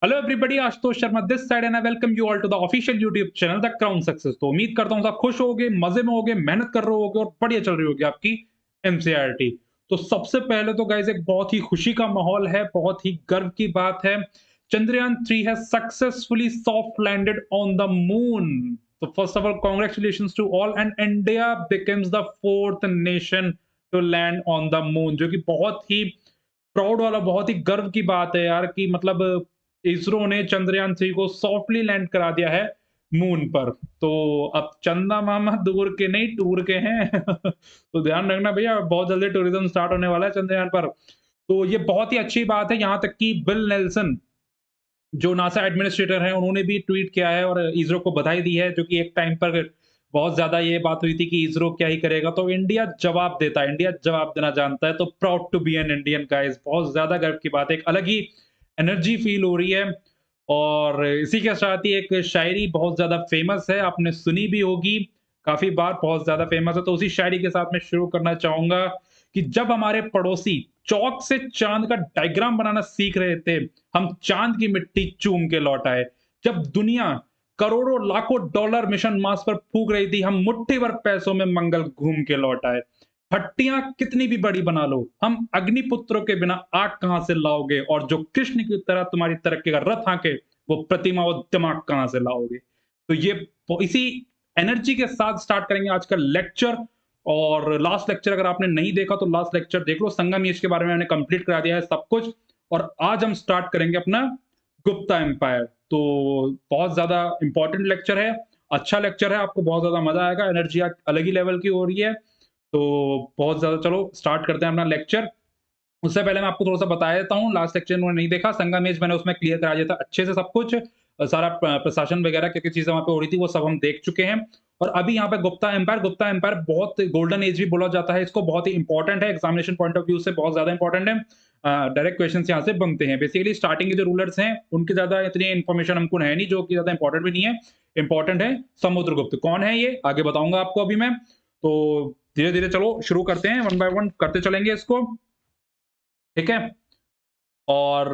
Hello everybody, Ashutosh Sharma this side and I welcome you all to the official YouTube channel the crown success. तो उम्मीद करता हूँ सब खुश होगे, मजे में होगे, मेहनत कर रहे होगे और बढ़िया चल रही होगी आपकी एमसीआरटी। तो सबसे पहले तो गाइस एक बहुत ही खुशी का माहौल है, बहुत ही गर्व की बात है। Chandrayaan 3 has successfully soft landed on the moon. तो first of all congratulations to all and India becomes the fourth nation to land on the moon, जो कि बहुत ही प्राउड वाला, बहुत ही गर्व की बात है यार कि मतलब इसरो ने चंद्रयान 3 को सॉफ्टली लैंड करा दिया है मून पर। तो अब चंदा मामा दूर के नहीं टूर के हैं। तो ध्यान रखना भैया, बहुत जल्दी टूरिज्म स्टार्ट होने वाला है चंद्रयान पर। तो ये बहुत ही अच्छी बात है। यहाँ तक कि बिल नेल्सन जो नासा एडमिनिस्ट्रेटर हैं, उन्होंने भी ट्वीट किया है और इसरो को बधाई दी है, जो कि एक टाइम पर बहुत ज़्यादा ये बात हुई थी कि इसरो क्या ही करेगा, तो इंडिया जवाब देता है, इंडिया जवाब देना जानता है। तो proud to be an Indian guys, बहुत ज़्यादा गर्व की बात है, एक अलग ही एनर्जी फील हो रही है। और इसी के साथ ही एक शायरी बहुत ज़्यादा फेमस है, आपने सुनी भी होगी, काफ़ी बार बहुत ज़्यादा फेमस है। तो उसी शायरी के साथ मैं शुरू करना चाहूँगा कि जब हमारे पड़ोसी चॉक से चाँद का डायग्राम बनाना सीख रहे थे, हम चाँद की मिट्टी चूम के लौट आए। जब दुनिया करोड़ों लाखों डॉलर मिशन मार्स पर फूँक रही थी, हम मुट्ठी भर पैसों में मंगल घूम के लौट आए। भट्टियाँ कितनी भी बड़ी बना लो, हम अग्निपुत्रों के बिना आग कहाँ से लाओगे? और जो कृष्ण की तरह तुम्हारी तरक्की का रथ हाँके, वो प्रतिमा और दिमाग कहाँ से लाओगे? तो ये इसी एनर्जी के साथ स्टार्ट करेंगे आज का लेक्चर। और लास्ट लेक्चर अगर आपने नहीं देखा तो लास्ट लेक्चर देख लो, संगम के बारे में मैंने कंप्लीट करा दिया है सब कुछ। और आज हम स्टार्ट करेंगे अपना गुप्ता एम्पायर। तो बहुत ज़्यादा इम्पोर्टेंट लेक्चर है, अच्छा लेक्चर है, आपको बहुत ज़्यादा मज़ा आएगा, एनर्जी अलग ही लेवल की हो रही है। तो बहुत ज़्यादा चलो स्टार्ट करते हैं अपना लेक्चर। उससे पहले मैं आपको थोड़ा-सा बता देता हूँ, लास्ट सेक्शन उन्होंने नहीं देखा, संगम मैंने उसमें क्लियर करा दिया था अच्छे से सब कुछ। सारा प्रशासन वगैरह क्या-क्या चीज़ें वहाँ पे हो रही थी, वो सब हम देख चुके हैं। और अभी यहाँ पे गुप्ता एम्पायर बहुत गोल्डन एज भी बोला जाता है इसको, बहुत ही इम्पोर्टेंट है, एग्ज़ामिनेशन पॉइंट ऑफ व्यू से बहुत ज़्यादा इम्पोर्टेंट है। डायरेक्ट क्वेश्चन्स यहाँ से बनते हैं। बेसिकली स्टार्टिंग के जो रूलर्स हैं, उनकी ज़्यादा इतनी इन्फॉर्मेशन हमको है नहीं, जो कि ज़्यादा इम्पोर्टेंट भी नहीं है। इम्पोर्टेंट है समुद्रगुप्त। कौन है ये? आगे बताऊँगा आपको अभी मैं। तो धीरे-धीरे चलो शुरू करते हैं, वन बाय वन करते चलेंगे इसको, ठीक है? और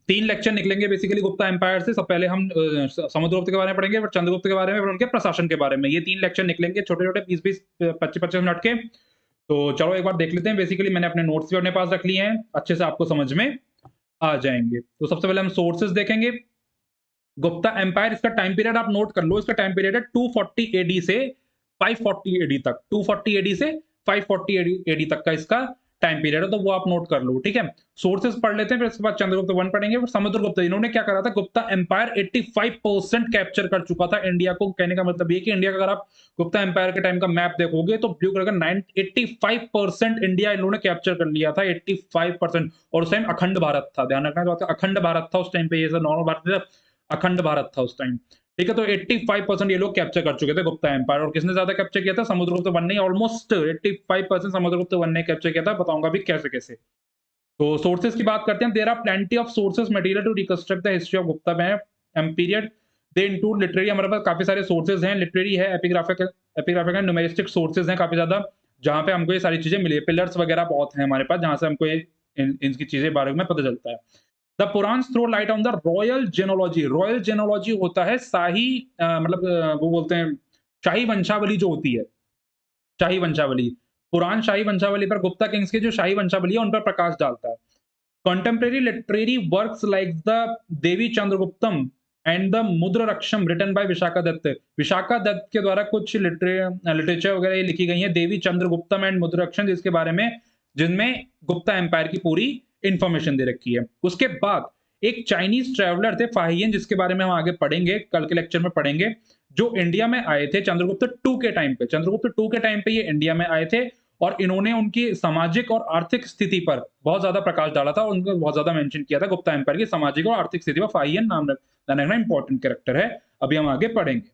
3 लेक्चर निकलेंगे बेसिकली गुप्ता एम्पायर से। सब पहले हम समुद्रगुप्त के बारे में पढ़ेंगे, फिर चंद्रगुप्त के बारे में, फिर उनके प्रशासन के बारे में। ये 3 लेक्चर निकलेंगे छोटे-छोटे 20-20 25-25 मिनट के। तो चलो एक बार देख लेते हैं। बेसिकली मैंने अपने नोट्स भी अपने पास रख लिए हैं, अच्छे से आपको समझ में आ जाएँगे। तो सबसे पहले हम सोर्सेज़ देखेंगे। गुप्ता एम्पायर, इसका टाइम पीरियड आप नोट कर लो, इसका टाइम पीरियड है 240 एडी से 540 एडी तक। 240 एडी से 540 एडी तक का इसका टाइम पीरियड है, तो वो आप नोट कर लो, ठीक है? सोर्सेस पढ़ लेते हैं, फिर उसके बाद चंद्रगुप्त वन पढ़ेंगे, फिर समुद्रगुप्त। इन्होंने क्या करा था, गुप्ता एम्पायर 85% कैप्चर कर चुका था इंडिया को। कहने का मतलब ये कि इंडिया का अगर आप गुप्ता एम्पायर के टाइम का मैप देखोगे तो ब्लू कलर का 85% इंडिया इन लोगों ने कैप्चर कर लिया था, 85%। और उस टाइम अखंड भारत था, ध्यान रखना, जो अखंड भारत था उस टाइम पे, ये सब नॉर्मल भारत नहीं था, अखंड भारत था उस टाइम। ठीक है, तो 85% ये लोग कैप्चर कर चुके थे गुप्ता एम्पायर। और किसने ज्यादा कैप्चर किया था? समुद्रगुप्त वन ने, ऑलमोस्ट 85% समुद्रगुप्त वन ने कैप्चर किया था। बताऊंगा भी कैसे कैसे। तो सोर्सेज की बात करते हैं। There are plenty of sources material to reconstruct the history of Gupta period. They include literary, हमारे पास काफी सारे सोर्सेज हैं, लिटरेरी है, एपिग्राफिक एंड न्यूमेरिस्टिक सोर्सेज हैं काफी ज्यादा, जहां पे हमको ये सारी चीजें मिली है। पिलर्स वगैरह बहुत हैं हमारे पास, जहां से हमको ये इनकी चीजें बारे में पता चलता है। The Purana throw light on the royal genealogy. Royal genealogy होता है शाही मतलब वो बोलते हैं शाही वंशावली जो होती है, शाही वंशावली। पुराण शाही वंशावली पर, गुप्ता किंग्स की जो शाही वंशावली है उन पर प्रकाश डालता है। Contemporary literary works like the Devi Chandraguptam and the Mudrarakshasam written by Vishakha Datta. Vishakha Datta के द्वारा कुछ लिटरेचर वगैरह ये लिखी गई है, देवी चंद्रगुप्तम एंड मुद्र रक्षम, जिसके बारे में, जिनमें गुप्ता एम्पायर की पूरी इंफॉर्मेशन दे रखी है। उसके बाद एक चाइनीज ट्रेवलर थे फाहियन, जिसके बारे में हम आगे पढ़ेंगे, कल के लेक्चर में पढ़ेंगे, जो इंडिया में आए थे चंद्रगुप्त टू के टाइम पे। चंद्रगुप्त टू के टाइम पे ये इंडिया में आए थे और इन्होंने उनकी सामाजिक और आर्थिक स्थिति पर बहुत ज्यादा प्रकाश डाला था, उनको बहुत ज्यादा मेंशन किया था गुप्ता एम्पायर की सामाजिक और आर्थिक स्थिति पर। फाहियन नाम रखना इंपॉर्टेंट कैरेक्टर है, अभी हम आगे पढ़ेंगे।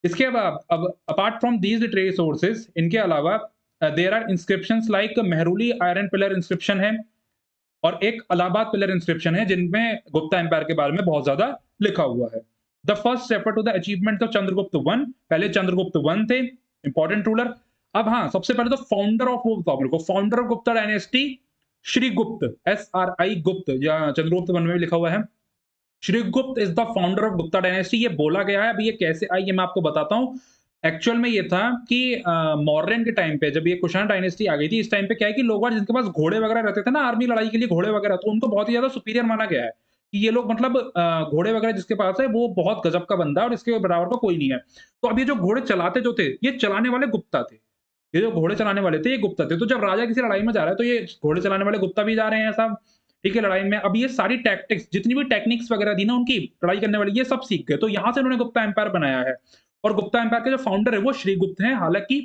इसके बाद अब apart from these literary sources, इनके अलावा there are inscriptions like Mehrauli iron pillar inscription है और एक अलाहाबाद पिलर इंस्क्रिप्शन है, जिनमें गुप्ता एम्पायर के बारे में बहुत ज्यादा लिखा हुआ है। The first refer to the achievement of Chandragupta one. पहले चंद्रगुप्त वन थे, इंपॉर्टेंट रूलर। अब हाँ, सबसे पहले तो फाउंडर ऑफ वो बताओ मेरे को, founder of Gupta dynasty, Shri गुप्त, SRI गुप्त, या चंद्रगुप्त वन में भी लिखा हुआ है। Srigupta is the founder of Gupta dynasty, ये बोला गया है। अभी ये कैसे आई ये मैं आपको बताता हूँ। एक्चुअल में ये था कि मौर्यन के टाइम पे जब ये कुषाण डायनेस्टी आ गई थी, इस टाइम पे क्या है कि लोग आज जिनके पास घोड़े वगैरह रहते थे ना आर्मी लड़ाई के लिए घोड़े वगैरह, तो उनको बहुत ही ज़्यादा सुपीरियर माना गया है कि ये लोग मतलब घोड़े वगैरह जिसके पास है वो बहुत गजब का बंदा है और इसके बराबर का कोई नहीं है। तो अब ये जो घोड़े चलाते जो थे, ये चलाने वाले गुप्ता थे। ये जो घोड़े चलाने वाले थे ये गुप्ता थे। तो जब राजा किसी लड़ाई में जा रहा है तो ये घोड़े चलाने वाले गुप्ता भी जा रहे हैं साहब, ठीक है, लड़ाई में। अब ये सारी टैक्टिक्स जितनी भी टेक्निक्स वगैरह थी ना उनकी लड़ाई करने वाली, ये सब सीख गए। तो यहाँ से उन्होंने गुप्ता एम्पायर बनाया है और गुप्ता एम्पायर के जो फाउंडर है वो श्रीगुप्त हैं। हालाँकि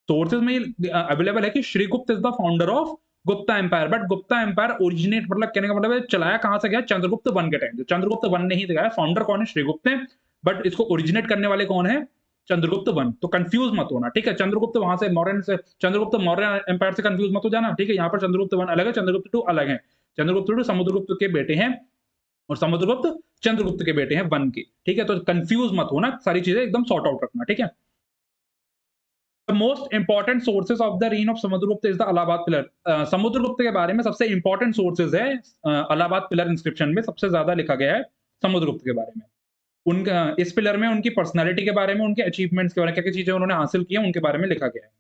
सोर्सेज़ में ये अवेलेबल है कि Srigupta is the founder of Gupta empire, but Gupta empire originate मतलब कहने का मतलब है चलाया कहाँ से गया? चंद्रगुप्त वन के टाइम से। चंद्रगुप्त वन ने ही दिखाया, फाउंडर कौन है? श्रीगुप्त है, बट इसको ओरिजिनेट करने वाले कौन है? चंद्रगुप्त वन। तो कंफ्यूज मत होना, ठीक है? चंद्रगुप्त वहां से मौर्यन से, चंद्रगुप्त मौर्य एम्पायर से कंफ्यूज मत हो जाना, ठीक है? यहाँ पर चंद्रगुप्त वन अलग है, चंद्रगुप्त टू अलग है। चंद्रगुप्त टू समुद्रगुप्त के बेटे हैं और समुद्रगुप्त चंद्रगुप्त के बेटे हैं वन के, ठीक है? तो कंफ्यूज मत होना, सारी चीजें एकदम सॉर्ट आउट रखना, ठीक है? The most important sources of the reign of Samudragupta is the Allahabad pillar. Samudragupta के बारे में सबसे इंपॉर्टेंट सोर्सेज है अलाहाबाद पिलर इंस्क्रिप्शन में सबसे ज्यादा लिखा गया है समुद्रगुप्त के बारे में। उनका इस पिलर में उनकी पर्सनैलिटी के बारे में, उनके अचीवमेंट्स के बारे में, क्या-क्या चीज़ें उन्होंने हासिल की हैं, उनके बारे में लिखा गया है।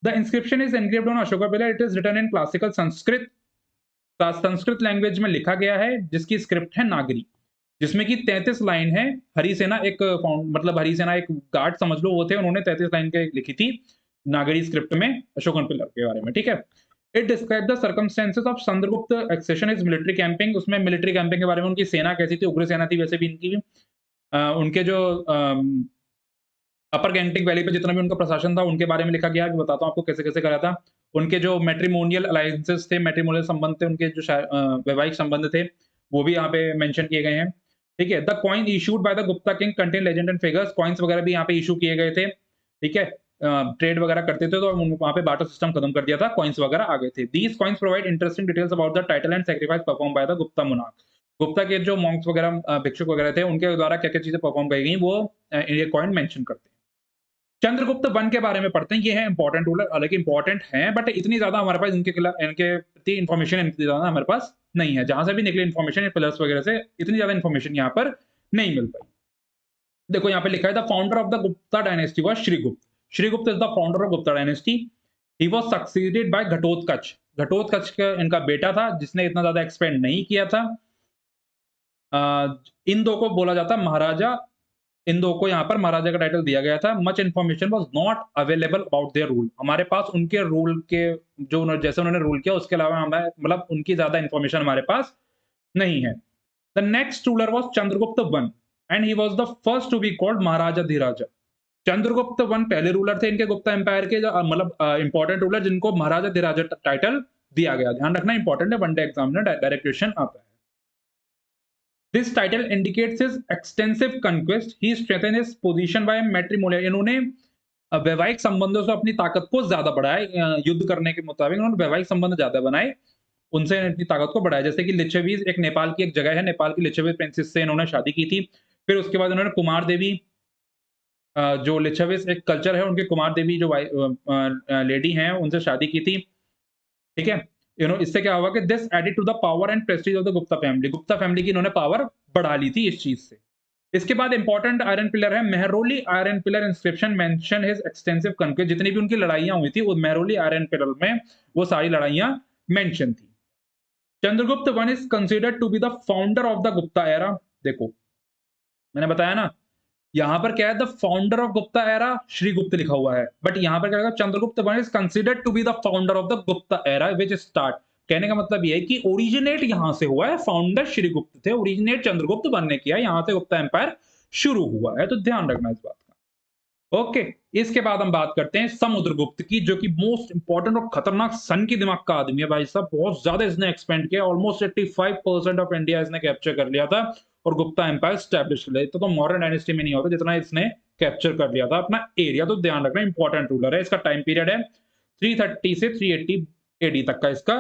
The inscription is engraved on Ashoka pillar, it is written in classical Sanskrit. Sanskrit language में लिखा गया है, जिसकी स्क्रिप्ट है नागरी, जिसमें कि 33 लाइन है। हरिसेना एक मतलब हरिसेना एक गार्ड समझ लो वो थे, उन्होंने 33 लाइन के लिखी थी नागरी स्क्रिप्ट में अशोकन पिलर के बारे में, ठीक है? It describe the circumstances of Chandragupta accession is military camping, उसमें मिलिट्री कैंपिंग के बारे में, उनकी सेना कैसी थी, उग्र सेना थी, वैसे भी इनकी भी। उनके जो अपर गैंगटिक वैली पे जितना भी उनका प्रशासन था, उनके बारे में लिखा गया है। मैं बताता हूँ आपको कैसे-कैसे करा था। उनके जो मैट्रिमोनियल अलायंसेस थे, मैट्रिमोनियल संबंध थे, उनके जो वैवाहिक संबंध थे, वो भी यहाँ पे मेंशन किए गए हैं। ठीक है? The coin issued by the Gupta king contain legend and figures, coins वगैरह भी यहाँ पे इश्यू किए गए थे। ठीक है? ट्रेड वगैरह करते थे तो वहाँ पे बार्टर सिस्टम खत्म कर दिया था, कॉइन्स वगैरह आ गए थे। These coins provide interesting details about the title and sacrifice performed by the Gupta monarch. Gupta के जो मॉन्क्स वगैरह भिक्षुक वगैरह थे, उनके द्वारा क्या-क्या चीज़ें परफॉर्म की गई, वो ये कॉइन मेंशन करते हैं। चंद्रगुप्त वन के बारे में पढ़ते हैं, ये है इंपॉर्टेंट रूलर, हालाँकि इंपॉर्टेंट हैं, बट इतनी ज़्यादा हमारे पास इनके प्रति इन्फॉर्मेशन इतनी ज़्यादा हमारे पास नहीं है। जहाँ से भी निकली इन्फॉर्मेशन या पिलर्स वगैरह से इतनी ज़्यादा इन्फॉर्मेशन यहाँ पर नहीं मिल पाई। देखो यहाँ पे लिखा है the founder of the Gupta dynasty was Srigupta. Srigupta is the founder of Gupta dynasty. He was succeeded by Ghatotkacha. Ghatotkacha का इनका बेटा था जिसने इतना ज़्यादा एक्सपेंड नहीं किया था। इन दो को बोला जाता है महाराजा, इन दो को यहाँ पर महाराजा का टाइटल दिया गया था। Much information was not available about their rule. हमारे पास उनके रूल के जो जैसे उन्होंने रूल किया उसके अलावा हमें मतलब उनकी ज़्यादा इन्फॉर्मेशन हमारे पास नहीं है। The next ruler was Chandragupta one and he was the first to be called Maharaja Dhiraja. Chandragupta one पहले रूलर थे इनके गुप्ता एम्पायर के, मतलब इंपॉर्टेंट रूलर जिनको महाराजा धीराजा टाइटल दिया गया। ध्यान रखना इंपॉर्टेंट है, वन डे एग्जाम में डायरेक्ट क्वेश्चन आता है। This title indicates his extensive conquest, he strengthen his position by matrimonial. इन्होंने वैवाहिक संबंधों से अपनी ताकत को ज्यादा बढ़ाया। युद्ध करने के मुताबिक उन्होंने वैवाहिक संबंध ज्यादा बनाए, उनसे अपनी ताकत को बढ़ाया। जैसे कि लिच्छवीज एक नेपाल की एक जगह है, नेपाल की लिच्छवी प्रिंसेस से इन्होंने शादी की थी। फिर उसके बाद इन्होंने कुमार देवी, जो लिच्छवीस एक कल्चर है, उनके कुमार देवी जो लेडी हैं उनसे शादी की थी। ठीक है? इससे क्या हुआ कि this added to the power and prestige of the Gupta family. Gupta family की इन्होंने पावर बढ़ा ली थी इस चीज से। इसके बाद इंपॉर्टेंट आयरन पिलर है Mehrauli iron pillar inscription mention his extensive conquest. जितनी भी उनकी लड़ाइयां हुई थी वो मेहरौली आयरन पिलर में वो सारी लड़ाइयां मेंशन थी। Chandragupta one is considered to be the founder of the Gupta era. देखो मैंने बताया ना, यहाँ पर क्या है, the founder of Gupta era Srigupta लिखा हुआ है, बट यहाँ पर क्या है, Chandragupta one is considered to be the founder of the Gupta era which start. कहने का मतलब ये है कि ओरिजिनेट यहाँ से हुआ है, फाउंडर श्रीगुप्त थे, ओरिजिनेट चंद्रगुप्त वन ने किया, यहाँ से गुप्ता एम्पायर शुरू हुआ है, तो ध्यान रखना इस बात का। ओके, इसके बाद हम बात करते हैं समुद्रगुप्त की, जो कि मोस्ट इंपॉर्टेंट और खतरनाक सन की दिमाग का आदमी है भाई साहब। बहुत ज्यादा इसने एक्सपेंड किया, ऑलमोस्ट 85% ऑफ इंडिया इसने कैप्चर कर लिया था और गुप्ता एम्पायर स्टैब्लिश कर लिया। तो मॉडर्न डायनेस्टी में नहीं होता जितना इसने कैप्चर कर लिया था अपना एरिया। तो ध्यान रखना इंपॉर्टेंट रूलर है। इसका टाइम पीरियड है 330 से 380 एडी तक का इसका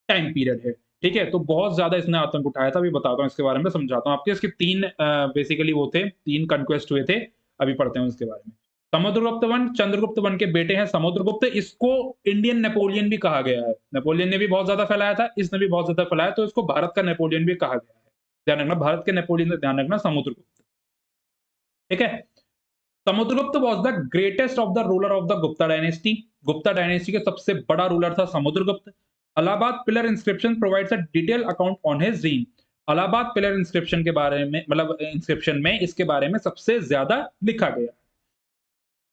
टाइम पीरियड है। ठीक है, तो बहुत ज्यादा इसने आतंक उठाया था। अभी बताता हूँ इसके बारे में, समझाता हूँ आपके। इसके तीन बेसिकली वो थे, तीन कंक्वेस्ट हुए थे, अभी पढ़ते हैं इसके बारे में। समुद्रगुप्त वन चंद्रगुप्त वन के बेटे हैं समुद्रगुप्त। इसको इंडियन नेपोलियन भी कहा गया है। नेपोलियन ने भी बहुत ज्यादा फैलाया था, इसने भी बहुत ज्यादा फैलाया, तो इसको भारत का नेपोलियन भी कहा गया है। ध्यान रखना, भारत के नेपोलियन से ध्यान रखना समुद्रगुप्त, ठीक है। Samudragupta was the greatest of the ruler of the Gupta dynasty. Gupta dynasty के सबसे बड़ा रूलर था Samudragupta. Allahabad pillar inscription provides a detail account on his reign. Allahabad pillar inscription के बारे में, मतलब इंस्क्रिप्शन में इसके बारे में सबसे ज्यादा लिखा गया।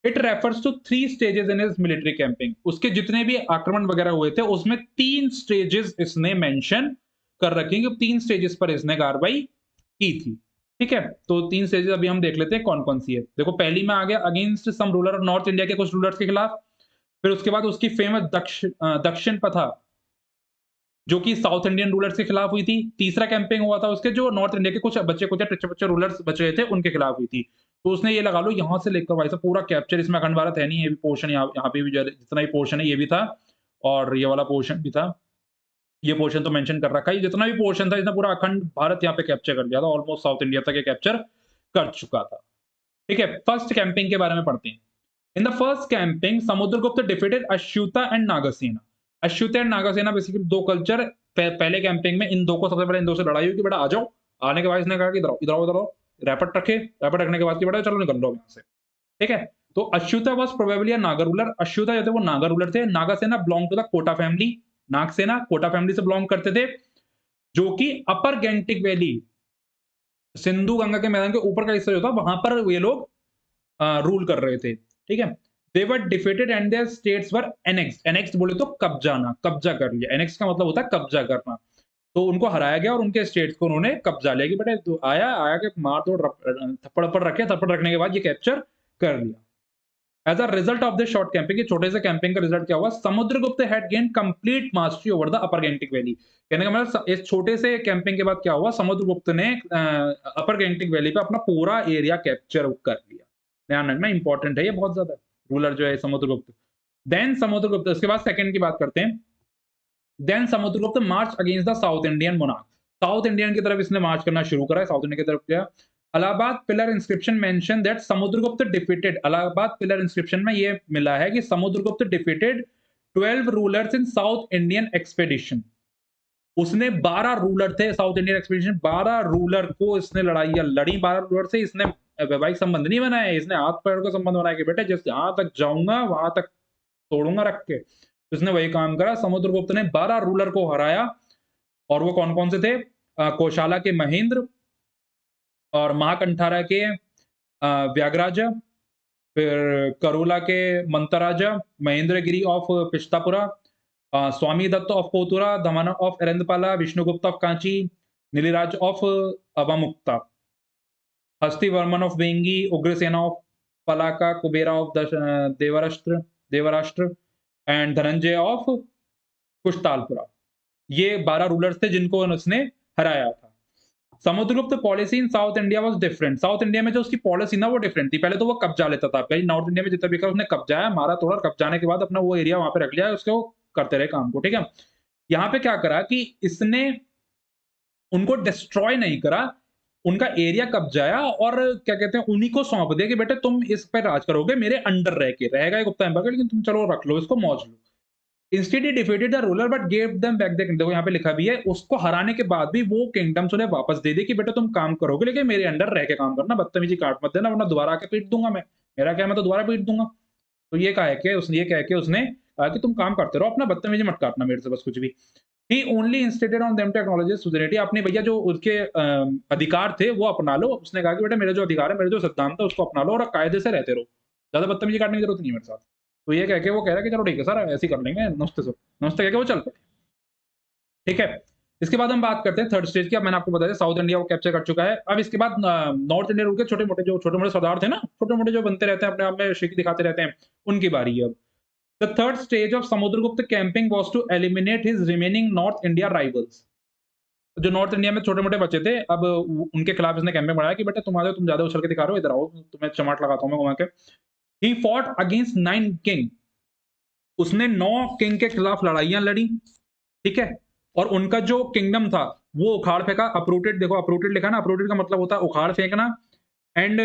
It refers to 3 stages in his military camping. उसके जितने भी आक्रमण वगैरह हुए थे उसमें 3 स्टेजेस इसने मेंशन कर रखे हैं कि 3 स्टेजेस पर इसने कार्रवाई की थी, ठीक है। तो 3 स्टेजेस अभी हम देख लेते हैं कौन कौन सी है। देखो, पहली में आ गया against some ruler of north India के कुछ रूलर्स के खिलाफ। फिर उसके बाद उसकी फेमस दक्षिण पथा, जो कि साउथ इंडियन रूलर्स के खिलाफ हुई थी। तीसरा कैंपेन हुआ था उसके, जो नॉर्थ इंडिया के कुछ बच्चे कुछ बच्चे रूलर्स बचे हुए थे उनके खिलाफ हुई थी। तो उसने ये लगा लो यहाँ से लेकर भाई साहब पूरा कैप्चर, इसमें अखंड भारत है नहीं, ये भी पोर्शन यहाँ पे भी जितना भी पोर्शन है ये भी था, और ये वाला पोर्शन भी था। ये पोर्शन तो मेंशन कर रखा है, जितना भी पोर्शन था इसने पूरा अखंड भारत यहाँ पे कैप्चर कर लिया था, ऑलमोस्ट साउथ इंडिया तक ये कैप्चर कर चुका था, ठीक है। फर्स्ट कैंपिंग के बारे में पढ़ते हैं। In the first campaign Samudragupta defeated Achyuta and Nagasena. Achyuta and Nagasena basically दो कल्चर। पहले कैंपिंग में इन दो को सबसे पहले इन दो से लड़ाई हुई कि बेटा आ जाओ। आने के बाद इसने कहा कि इधर आओ इधर आओ इधर आओ, रैपट रखे, रैपट रखने के बाद कि बेटा चलो निकल लो यहाँ से, ठीक है। तो Achyuta was probably a Naga ruler. Achyuta जो थे वो नागा रूलर थे। Nagasena belong to the Kota family. Nagasena Kota family से बिलोंग करते थे, जो कि upper Gangetic valley, Sindhu Ganga के मैदान के ऊपर का हिस्सा जो था वहां पर ये लोग रूल कर रहे थे, ठीक है। They were defeated and their states were annexed. Annexed बोले तो कब्जाना, कब्जा कर लिया। एनेक्स का मतलब होता है कब्जा करना। तो उनको हराया गया और उनके स्टेट्स को उन्होंने कब्जा लिया कि बेटे तो आया आया के मार दो, थप्पड़ थप्पड़ रखे, थप्पड़ रखने के बाद ये कैप्चर कर लिया। As a result of this short camping, छोटे से कैंपिंग का रिजल्ट क्या हुआ? Samudragupta had gain complete mastery over the upper Gangetic valley. कहने का मतलब इस छोटे से कैंपिंग के बाद क्या हुआ? समुद्रगुप्त ने अपर गैंगटिक वैली पे अपना पूरा एरिया कैप्चर कर लिया। ध्यान रखना, इंपॉर्टेंट है ये बहुत ज्यादा। रूलर जो है समुद्रगुप्त। देन समुद्रगुप्त, उसके बाद सेकंड की बात करते हैं। Then Samudragupta march against the south Indian monarch. South Indian की तरफ इसने मार्च करना शुरू करा है, साउथ इंडिया की तरफ गया। Allahabad pillar inscription mention that Samudragupta defeated. Allahabad pillar inscription में ये मिला है कि समुद्रगुप्त डिफीटेड 12 रूलर्स इन साउथ इंडियन एक्सपेडिशन। उसने 12 रूलर थे साउथ इंडियन एक्सपेडिशन, 12 रूलर को इसने लड़ाइयां लड़ी। 12 रूलर से इसने वैवाहिक संबंध नहीं बनाया, इसने हाथ पैर का संबंध बनाया कि बेटे जिस जहां तक जाऊंगा वहां तक तोड़ूंगा रख के। इसने वही काम करा। समुद्रगुप्त ने 12 रूलर को हराया, और वो कौन कौन से थे? कोशाला के महेंद्र, और महाकंठारा के व्यागराजा, फिर करोला के Mantaraja, Mahendragiri of Pishtapura, Swami Datta of Pottura, Damana of Erandapalla, Vishnugupta of Kanchi, Nilaraja of Avamukta, Hastivarman of Vengi, Ugrasena of Palakka, Kubera of Devarashtra and Dhananjaya of Kusthalapura. ये 12 रूलर्स थे जिनको उसने हराया था। Samudragupta policy in South India was different. South India में जो उसकी पॉलिसी ना वो डिफरेंट थी। पहले तो वो कब्जा लेता था, पहले नॉर्थ इंडिया में जितना भी करा उसने कब्जाया, मारा तोड़ा, कब्जाने के बाद अपना वो एरिया वहां पे रख लिया, उसको करते रहे काम को, ठीक है। यहाँ पे क्या करा कि इसने उनको डिस्ट्रॉय नहीं करा, उनका एरिया कब्जाया और क्या कहते हैं उन्हीं को सौंप दिया कि बेटे तुम इस पर राज करोगे, मेरे अंडर रह के रहेगा गुप्ता एम्पायर, लेकिन तुम चलो रख लो इसको, मौज लो। Instead he defeated the ruler but gave them back the kingdom. देखो यहाँ पे लिखा भी है, उसको हराने के बाद भी वो किंगडम्स उन्हें वापस दे दे कि बेटा तुम काम करोगे लेकिन मेरे अंडर रह के काम करना, बदतमीजी काट मत देना वरना दोबारा आके पीट दूंगा मैं। मेरा क्या, मैं तो दोबारा पीट दूंगा। तो ये कहा कि उसने ये कह के उसने कहा कि तुम काम करते रहो अपना, बदतमीजी मत काटना मेरे से बस कुछ भी। He only insisted on them to acknowledge sovereignty. अपने भैया जो उसके अधिकार थे वो अपना लो। उसने कहा कि बेटा मेरा जो अधिकार है, मेरे जो सिद्धांत है उसको अपना लो और कायदे से रहते रहो, ज्यादा बदतमीजी काटने की जरूरत नहीं है मेरे साथ। तो ये कह के वो कह रहा है कि चलो ठीक है सर ऐसे ही कर लेंगे, नमस्ते सर, नमस्ते कह के वो चल पड़े, ठीक है। इसके बाद हम बात करते हैं थर्ड स्टेज की। अब मैंने आपको बताया साउथ इंडिया वो कैप्चर कर चुका है। अब इसके बाद नॉर्थ इंडिया रूल के छोटे मोटे जो छोटे मोटे सरदार थे ना, छोटे मोटे जो बनते रहते हैं अपने आप में शेखी दिखाते रहते हैं, उनकी बारी है अब। The third stage of Samudragupta camping was to eliminate his remaining north India rivals. जो नॉर्थ इंडिया में छोटे मोटे बच्चे थे, अब उनके खिलाफ इसने कैंपेन बढ़ाया कि बेटा तुम ज्यादा उछल के दिखा रहे हो, इधर आओ तुम्हें चमाट लगाता हूं मैं घुमा के। He fought against 9 king. उसने 9 किंग के खिलाफ लड़ाइयां लड़ी, ठीक है। और उनका जो किंगडम था वो उखाड़ फेंका, अपरूटेड। देखो अपरूटेड लिखा ना, अपरूटेड का मतलब होता है उखाड़ फेंकना। And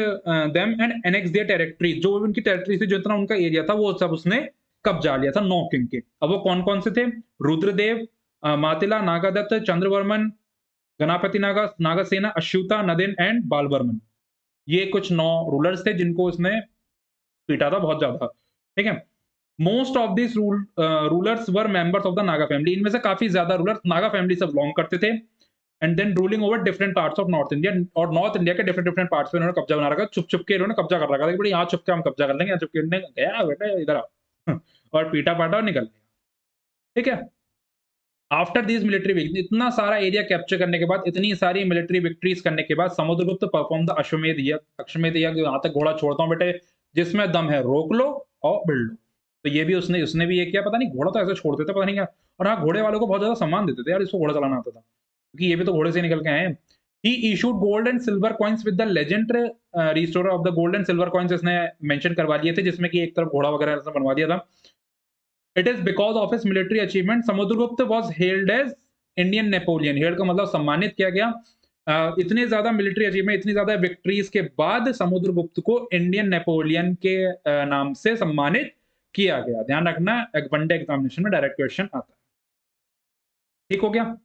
them and annex their territory. जो उनकी टेरिटरी थी, जितना उनका एरिया था वो सब उसने कब्जा लिया था 9 किंग के। अब वो कौन कौन से थे? Rudradev, Matjila, नागादत्त, Chandravarman, Ganpati Nagasena, Achyuta नदेन and बालवर्मन। ये कुछ 9 रूलर्स थे जिनको उसने पीटा था बहुत ज़्यादा, ठीक है? Most of this rulers were members of the Naga family. इनमें से काफ़ी ज़्यादा रूलर्स नागा फैमिली से बिलॉन्ग करते थे and then ruling over different parts of north India, और नॉर्थ इंडिया के डिफरेंट डिफरेंट पार्ट्स पे इन्होंने कब्जा बना रखा। छुप-छुप के इन्होंने कब्जा कर रखा था कि बड़ी यहाँ छुप के हम कब्जा कर लेंगे, यहाँ छुप के इन्होंने गया बेटा इधर आ और पीटा-पाटा और निकल गया, ठीक है? आफ्टर दीज़ मिलिट्री विक इतना सारा एरिया कैप्चर करने के बाद, इतनी सारी मिलिट्री विक्ट्रीज़ करने के बाद, समुद्रगुप्त परफॉर्म द अश्वमेध यज्ञ, यहाँ तक घोड़ा छोड़ता हूँ बेटे, जिसमें दम है रोक लो और भिड़ लो। तो ये भी उसने भी ये किया, पता नहीं घोड़ा तो ऐसे छोड़ते थे, पता नहीं क्या। और हाँ, घोड़े वालों को बहुत ज़्यादा सम्मान देते थे यार, इसको घोड़ा चलाना आता था। क्योंकि ये भी तो घोड़े से निकल के आए हैं। He issued gold and silver coins with the legendary restorer of the gold and silver coins, इसने मेंशन करवा दिए थे, जिसमें कि एक तरफ घोड़ा वगैरह ऐसा बनवा दिया था। It is because of his military achievement Samudragupta was held as Indian Napoleon. Held का मतलब सम्मानित किया गया। इतने ज्यादा मिलिट्री अचीवमेंट, इतनी ज्यादा विक्ट्रीज के बाद समुद्रगुप्त को इंडियन नेपोलियन के नाम से सम्मानित किया गया। ध्यान रखना, वनडे एग्जामिनेशन में डायरेक्ट क्वेश्चन आता है। ठीक हो गया?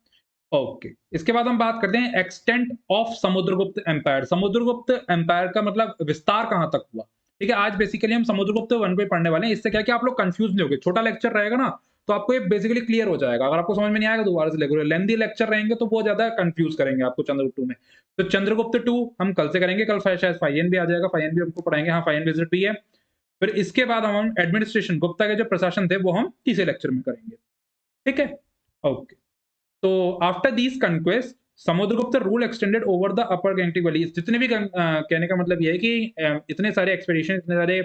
ओके। इसके बाद हम बात करते हैं extent of Samudragupta empire. Samudragupta empire का मतलब विस्तार कहां तक हुआ। ठीक है, आज बेसिकली हम समुद्रगुप्त वन पे पढ़ने वाले हैं। इससे क्या कि आप लोग कंफ्यूज नहीं होगे, छोटा लेक्चर रहेगा ना, तो आपको ये बेसिकली क्लियर हो जाएगा। अगर आपको समझ में नहीं आएगा दोबारा से लेकर लेंदी लेक्चर रहेंगे तो वो ज्यादा कंफ्यूज करेंगे आपको चंद्रगुप्त 2 में। तो चंद्रगुप्त 2 हम कल से करेंगे, कल शायद फाइन भी आ जाएगा, फाइन भी हमको पढ़ाएंगे। हाँ, फाइन विजिट भी है। फिर इसके बाद हम एडमिनिस्ट्रेशन, गुप्ता के जो प्रशासन थे वो हम तीसरे लेक्चर में करेंगे। ठीक है, ओके। तो after these conquest Samudragupta rule extended over the upper Gangetic valley. जितने भी कहने का मतलब ये है कि इतने सारे एक्सपेडिशन, इतने सारे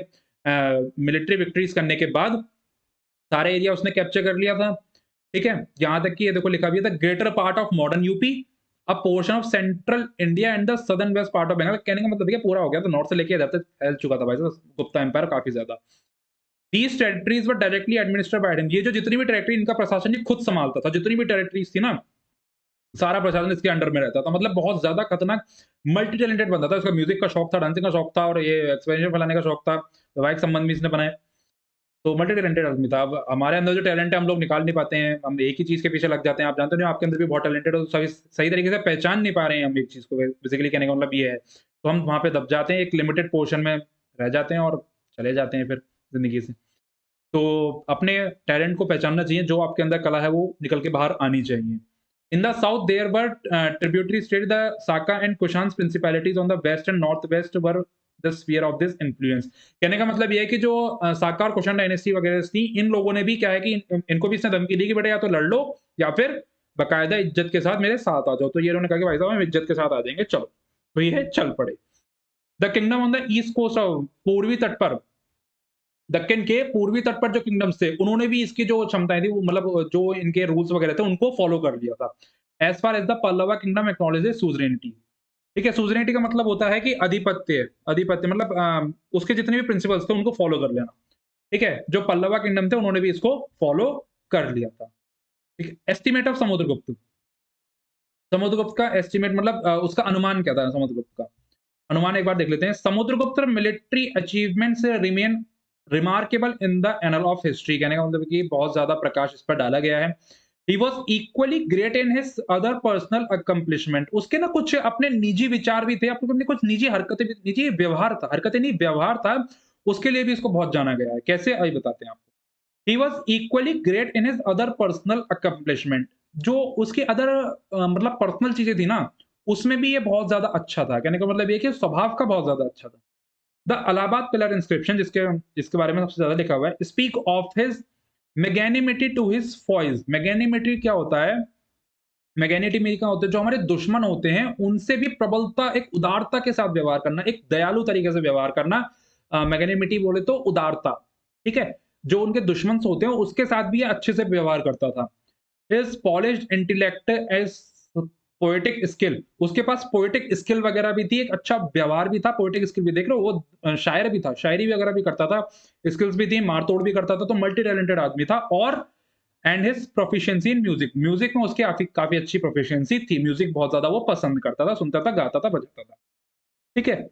मिलिट्री विक्ट्रीज करने के बाद सारे एरिया उसने कैप्चर कर लिया था। ठीक है, यहाँ तक कि ये देखो लिखा भी था, greater part of modern UP, a portion of central India and the southern west part of Bengal. कहने का मतलब ये पूरा हो गया था, नॉर्थ से लेके इधर तक फैल चुका था भाई साहब गुप्ता एम्पायर काफी ज्यादा। These territories were directly administered by him. ये जो जितनी भी टेरिटरी, इनका प्रशासन ये खुद संभालता था। जितनी भी टेरिटरीज थी ना, सारा प्रशासन इसके अंडर में रहता था। मतलब बहुत ज्यादा खतरनाक मल्टी टैलेंटेड बंदा था। इसका म्यूजिक का शौक था, डांसिंग का शौक था, और ये एक्सपेरिमेंट फैलाने का शौक था। वैवाहिक संबंध भी इसने बनाए। तो मल्टी टैलेंटेड आदमी था। अब हमारे अंदर जो टैलेंट है हम लोग निकाल नहीं पाते हैं, हम एक ही चीज के पीछे लग जाते हैं। आप जानते हो आपके अंदर भी बहुत टैलेंटेड हो, सही सही तरीके से पहचान नहीं पा रहे हैं हम एक चीज को। बेसिकली कहने का मतलब ये है, तो हम वहां पे दब जाते हैं, एक लिमिटेड पोर्शन में रह जाते हैं और चले जाते हैं फिर जिंदगी से। तो अपने टैलेंट को पहचानना चाहिए, जो आपके अंदर कला है वो निकल के बाहर आनी चाहिए। In the south there were tributary state, the Saka and Kushan principalities on the west and north west were the sphere of this influence. कहने का मतलब ये है कि जो साका और कुशान डायनेस्टी वगैरह थी, इन लोगों ने भी क्या है कि इनको भी इसने धमकी दी कि बेटा या तो लड़ लो या फिर बकायदा इज्जत के साथ मेरे साथ आ जाओ। तो ये उन्होंने कहा कि भाई साहब हम इज्जत के साथ आ जाएंगे, चलो। तो ये चल पड़े। The kingdom on the east coast of, पूर्वी तट पर, दक्कन के पूर्वी तट पर जो किंगडम्स थे, उन्होंने भी इसकी जो क्षमताएं थी वो, मतलब जो इनके रूल्स वगैरह थे उनको फॉलो कर लिया था। As far as the Pallava kingdom acknowledges suzerainty. ठीक है, सुजरेनिटी का मतलब होता है कि आधिपत्य। आधिपत्य मतलब उसके जितने भी प्रिंसिपल्स थे उनको फॉलो कर लेना। ठीक है, जो पल्लवा किंगडम थे उन्होंने भी इसको फॉलो कर लिया था। ठीक है, एस्टिमेट ऑफ समुद्रगुप्त। समुद्रगुप्त का एस्टिमेट मतलब उसका अनुमान क्या था समुद्रगुप्त का। अनुमान एक बार देख लेते हैं। Samudragupta military achievements remain remarkable in the anal of history. कहने का मतलब कि बहुत ज्यादा प्रकाश इस पर डाला गया है। He was equally great in his other personal accomplishment. उसके ना कुछ अपने निजी विचार भी थे, अपने कुछ निजी हरकतें भी, निजी व्यवहार था, हरकतें नहीं व्यवहार था, उसके लिए भी इसको बहुत जाना गया है। कैसे आइए बताते हैं आपको। He was equally great in his other personal accomplishment. जो उसकी अदर मतलब पर्सनल चीजें थी ना, उसमें भी ये बहुत ज्यादा अच्छा था। कहने का मतलब ये कि स्वभाव का बहुत ज्यादा अच्छा था। द अलाहाबाद पिलर इंस्क्रिप्शन, जिसके जिसके बारे में सबसे ज्यादा लिखा हुआ है, speak of his magnanimity to his foes. Magnanimity क्या होता है? मैग्नेनिमिटी क्या होता है? जो हमारे दुश्मन होते हैं उनसे भी प्रबलता, एक उदारता के साथ व्यवहार करना, एक दयालु तरीके से व्यवहार करना। मैग्नेनिमिटी बोले तो उदारता। ठीक है, जो उनके दुश्मन होते हैं उसके साथ भी ये अच्छे से व्यवहार करता था। His polished intellect as poetic skill, उसके पास पोएटिक स्किल वगैरह भी थी, एक अच्छा व्यवहार भी था, पोएटिक स्किल भी। देख रहे हो वो शायर भी था, शायरी वगैरह भी करता था, स्किल्स भी थी, मारतोड़ भी करता था। तो मल्टी टैलेंटेड आदमी था। और and his proficiency in music, music में उसकी काफी अच्छी प्रोफिशिएंसी थी। म्यूजिक बहुत ज्यादा वो पसंद करता था, सुनता था, गाता था, बजाता था। ठीक है,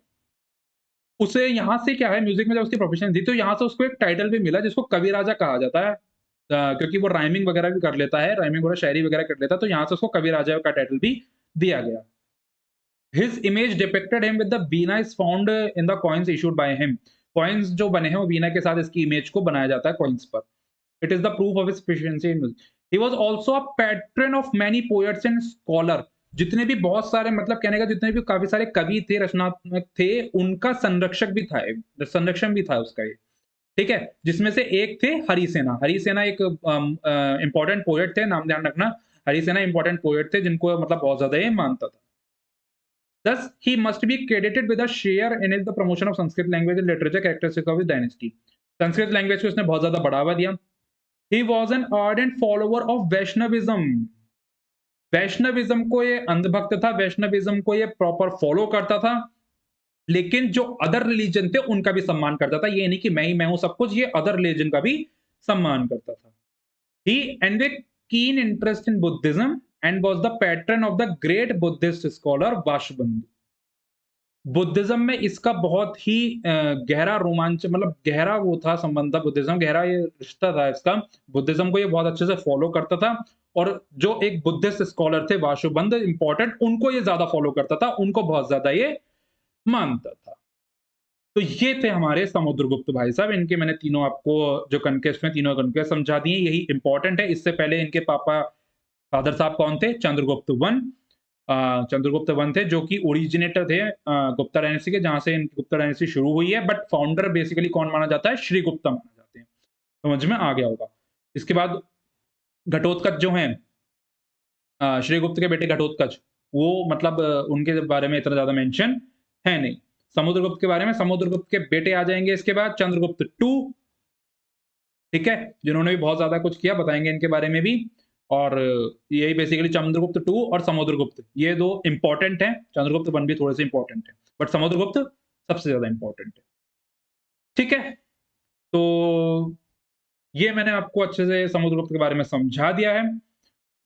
उसे यहाँ से क्या है, म्यूजिक में जब उसकी प्रोफेशन थी तो यहाँ से उसको एक टाइटल भी मिला जिसको कवि राजा कहा जाता है। क्योंकि वो राइमिंग वगैरह भी कर लेता है, राइमिंग वगैरह शायरी वगैरह कर लेता है, तो यहाँ से उसको कवि राजा का टाइटल भी दिया गया। His image depicted him with the Veena is found in the coins issued by him. Coins जो बने हैं वो वीना के साथ इसकी इमेज को बनाया जाता है coins पर। It is the proof of his proficiency in music. He was also a patron of many poets and scholar. जितने भी बहुत सारे मतलब कहने का जितने भी काफी सारे कवि थे, रचनात्मक थे, उनका संरक्षक भी था, संरक्षण भी था उसका ये। ठीक है, जिसमें से एक थे हरिसेना। हरिसेना एक इंपॉर्टेंट पोएट थे, नाम ध्यान रखना। हरिसेना इंपॉर्टेंट पोएट थे जिनको मतलब बहुत ज्यादा ये मानता था। Thus, he must be credited with a share in the promotion of Sanskrit language and literature characteristic of his dynasty. Sanskrit language को उसने बहुत ज्यादा बढ़ावा दिया। He was an ardent follower of Vaishnavism. Vaishnavism को ये अंधभक्त था, वैष्णविज्म को ये प्रॉपर फॉलो करता था, लेकिन जो अदर रिलीजन थे उनका भी सम्मान करता था। ये नहीं कि मैं हूं सब कुछ, ये अदर रिलीजन का भी सम्मान करता था। He envied keen interest in Buddhism and was the patron of the great Buddhist scholar Vasubandhu. Buddhism में इसका बहुत ही गहरा रोमांच मतलब गहरा वो था संबंध था, बुद्धिज्म गहरा ये रिश्ता था इसका। बुद्धिज्म को ये बहुत अच्छे से फॉलो करता था और जो एक बुद्धिस्ट स्कॉलर थे वाशुबंद इंपॉर्टेंट, उनको ये ज्यादा फॉलो करता था, उनको बहुत ज्यादा ये मानता था। तो ये थे हमारे समुद्रगुप्त भाई साहब। इनके मैंने तीनों आपको जो कनकेस्ट में तीनों कनकेस्ट समझा दिए, यही इंपॉर्टेंट है। इससे पहले इनके पापा फादर साहब कौन थे? चंद्रगुप्त वन। चंद्रगुप्त वन थे जो कि ओरिजिनेटर थे गुप्ता डायनेस्टी के, जहां से गुप्ता डायनेस्टी शुरू हुई है। बट फाउंडर बेसिकली कौन माना जाता है? श्रीगुप्ता माना जाते हैं। समझ में आ गया होगा। इसके बाद घटोत्कच जो हैं, श्रीगुप्त के बेटे घटोत्कच, वो मतलब उनके बारे में इतना ज्यादा मेंशन है नहीं। समुद्रगुप्त के बारे में, समुद्रगुप्त के बेटे आ जाएंगे इसके बाद चंद्रगुप्त टू, ठीक है, जिन्होंने भी बहुत ज्यादा कुछ किया, बताएंगे इनके बारे में भी। और यही बेसिकली चंद्रगुप्त टू और समुद्रगुप्त, ये दो इंपॉर्टेंट हैं। चंद्रगुप्त वन भी थोड़े से इंपॉर्टेंट है, बट समुद्रगुप्त सबसे ज्यादा इंपॉर्टेंट है। ठीक है, तो ये मैंने आपको अच्छे से समुद्रगुप्त के बारे में समझा दिया है।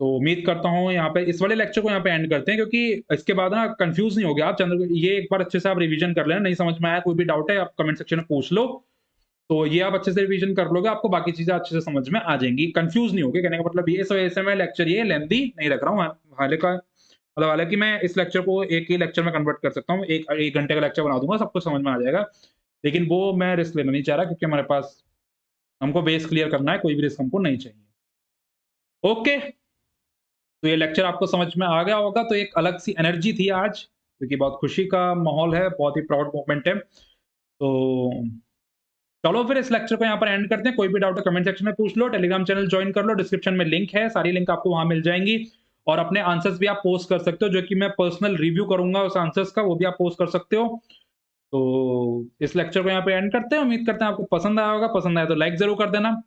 तो उम्मीद करता हूँ यहाँ पे इस वाले लेक्चर को यहाँ पे एंड करते हैं, क्योंकि इसके बाद ना कंफ्यूज नहीं हो गया आप। ये एक बार अच्छे से आप रिवीजन कर लेना, नहीं समझ में आया कोई भी डाउट है आप कमेंट सेक्शन में पूछ लो। तो ये आप अच्छे से रिवीजन कर लोगे, आपको बाकी चीजें अच्छे से समझ में आ जाएंगी, कंफ्यूज नहीं होगे। कहने का मतलब ये ऐसे मैं लेक्चर ये लेंथी नहीं रख रहा हूँ। हालांकि मैं इस लेक्चर को एक ही लेक्चर में कन्वर्ट कर सकता हूँ, एक घंटे का लेक्चर बना दूंगा, सब कुछ समझ में आ जाएगा। लेकिन वो मैं रिस्क लेना नहीं चाह रहा, क्योंकि हमारे पास हमको बेस क्लियर करना है, कोई भी रिस्क हमको नहीं चाहिए। ओके, तो ये लेक्चर आपको समझ में आ गया होगा। तो एक अलग सी एनर्जी थी आज, क्योंकि बहुत खुशी का माहौल है, बहुत ही प्राउड मोमेंट है। तो चलो फिर इस लेक्चर को यहाँ पर एंड करते हैं। कोई भी डाउट है कमेंट सेक्शन में पूछ लो, टेलीग्राम चैनल ज्वाइन कर लो, डिस्क्रिप्शन में लिंक है, सारी लिंक आपको वहां मिल जाएंगी। और अपने आंसर्स भी आप पोस्ट कर सकते हो, जो कि मैं पर्सनल रिव्यू करूंगा उस आंसर्स का, वो भी आप पोस्ट कर सकते हो। तो इस लेक्चर को यहाँ पे एंड करते हैं। उम्मीद करते हैं आपको पसंद आया होगा, पसंद आया तो लाइक जरूर कर देना।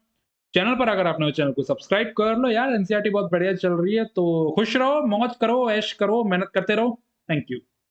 चैनल पर अगर आपने चैनल को सब्सक्राइब कर लो यार, एनसीईआरटी बहुत बढ़िया चल रही है। तो खुश रहो, मौज करो, ऐश करो, मेहनत करते रहो। Thank you.